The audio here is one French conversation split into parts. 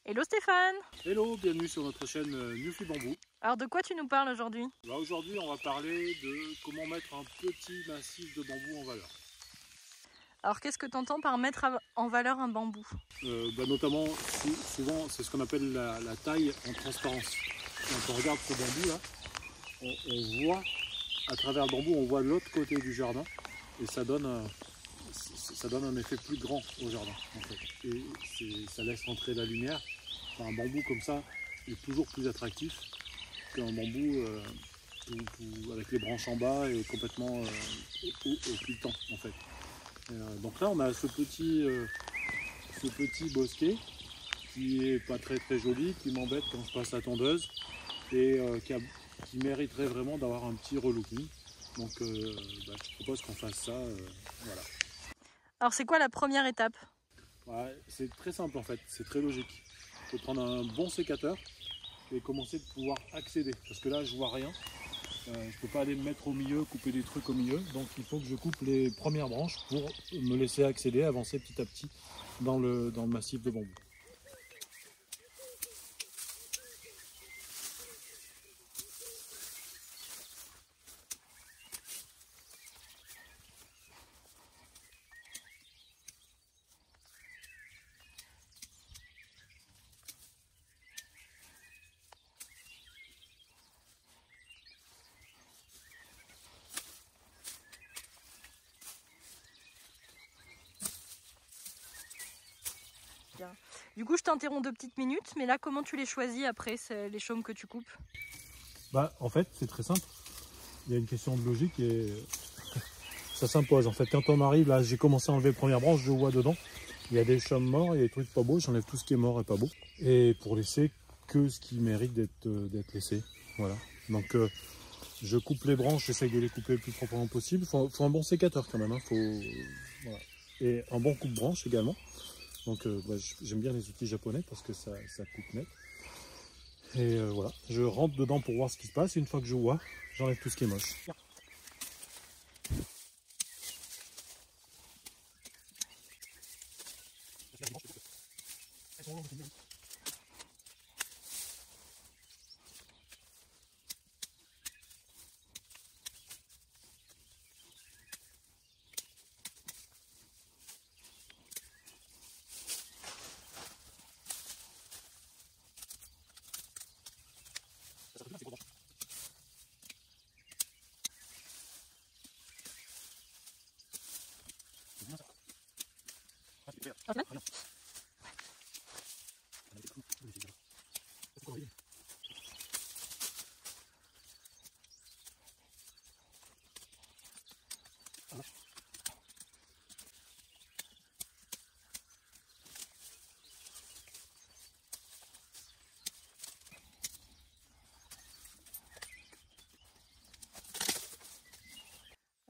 Hello Stéphane! Hello, bienvenue sur notre chaîne Newfie Bambou. Alors de quoi tu nous parles aujourd'hui? Aujourd'hui on va parler de comment mettre un petit massif de bambou en valeur. Alors qu'est-ce que tu entends par mettre en valeur un bambou? Notamment, souvent c'est ce qu'on appelle la taille en transparence. Quand on regarde ce bambou là, on voit à travers le bambou, on voit l'autre côté du jardin et ça donne un effet plus grand au jardin en fait. Et ça laisse rentrer la lumière. Un bambou comme ça est toujours plus attractif qu'un bambou avec les branches en bas et complètement occultant en fait. Donc là on a ce petit bosquet qui est pas très joli, qui m'embête quand je passe la tondeuse et qui mériterait vraiment d'avoir un petit relooking. Donc je propose qu'on fasse ça. Voilà. Alors c'est quoi la première étape? Ouais, c'est très simple en fait, c'est très logique. Il faut prendre un bon sécateur et commencer de pouvoir accéder. Parce que là je vois rien. Je ne peux pas aller me mettre au milieu, couper des trucs au milieu. Donc il faut que je coupe les premières branches pour me laisser accéder, avancer petit à petit dans le massif de bambou. Bien. Du coup je t'interromps 2 petites minutes, mais là comment tu les choisis après les chaumes que tu coupes? En fait c'est très simple. Il y a une question de logique et ça s'impose. En fait quand on arrive là, j'ai commencé à enlever les premières branches, je vois dedans. Il y a des chaumes morts, il y a des trucs pas beaux, j'enlève tout ce qui est mort et pas beau. Et pour laisser que ce qui mérite d'être laissé. Voilà. Donc je coupe les branches, j'essaye de les couper le plus proprement possible. Faut un bon sécateur quand même. Hein. Voilà. Et un bon coupe-branche également. Donc j'aime bien les outils japonais parce que ça coupe net. Et voilà, je rentre dedans pour voir ce qui se passe. Et une fois que je vois, j'enlève tout ce qui est moche.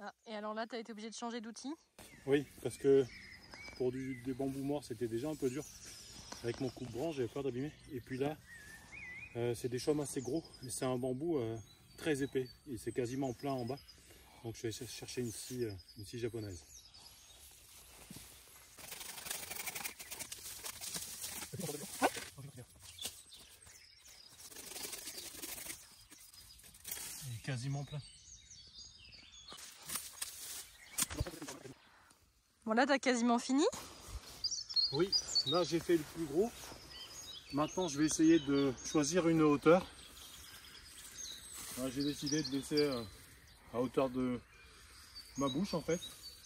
Ah, et alors là tu as été obligé de changer d'outil? Oui, parce que pour des bambous morts, c'était déjà un peu dur. Avec mon coupe-branche, j'avais peur d'abîmer. Et puis là, c'est des chaumes assez gros. Et c'est un bambou très épais. Et c'est quasiment plein en bas. Donc je vais chercher une scie japonaise. Il est quasiment plein. Bon là tu as quasiment fini? Oui, là j'ai fait le plus gros. Maintenant je vais essayer de choisir une hauteur. J'ai décidé de laisser à hauteur de ma bouche en fait.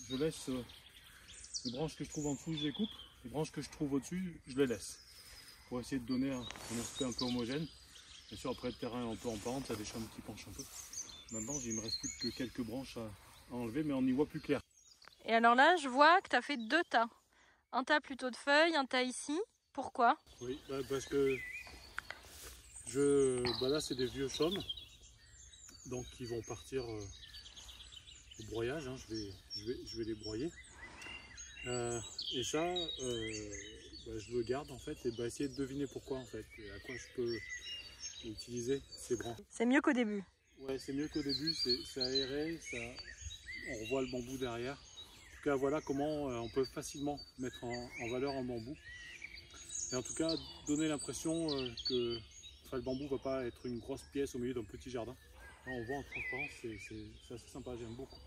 Je laisse les branches que je trouve en dessous, je les coupe. Les branches que je trouve au-dessus, je les laisse. Pour essayer de donner un aspect un peu homogène. Bien sûr après le terrain est un peu en pente, ça déchame qui penche un peu. Maintenant il me reste plus que quelques branches à enlever, mais on y voit plus clair. Et alors là je vois que tu as fait 2 tas. Un tas plutôt de feuilles, un tas ici. Pourquoi? Oui, parce que là c'est des vieux chaumes. Donc ils vont partir au broyage, hein. je vais les broyer. Et ça, je le garde en fait et essayer de deviner pourquoi en fait, et à quoi je peux utiliser ces branches. C'est mieux qu'au début. Ouais, c'est mieux qu'au début, c'est aéré, on revoit le bambou derrière. En tout cas, voilà comment on peut facilement mettre en valeur un bambou. Et en tout cas, donner l'impression que le bambou ne va pas être une grosse pièce au milieu d'un petit jardin. Là, on voit en transparence, c'est assez sympa, j'aime beaucoup.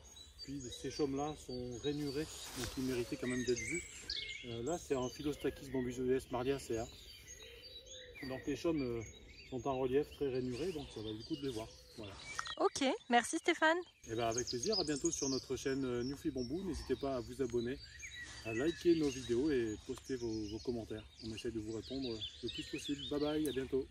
Puis ces chaumes-là sont rainurés, donc ils méritaient quand même d'être vus. Là, c'est un Philostachys bambusoides marliacea. Donc les chaumes sont en relief, très rainurés, donc ça va le coup de les voir. Voilà. Ok, merci Stéphane. Et bien avec plaisir, à bientôt sur notre chaîne Newfie Bamboo. N'hésitez pas à vous abonner, à liker nos vidéos et poster vos commentaires. On essaie de vous répondre le plus possible. Bye bye, à bientôt.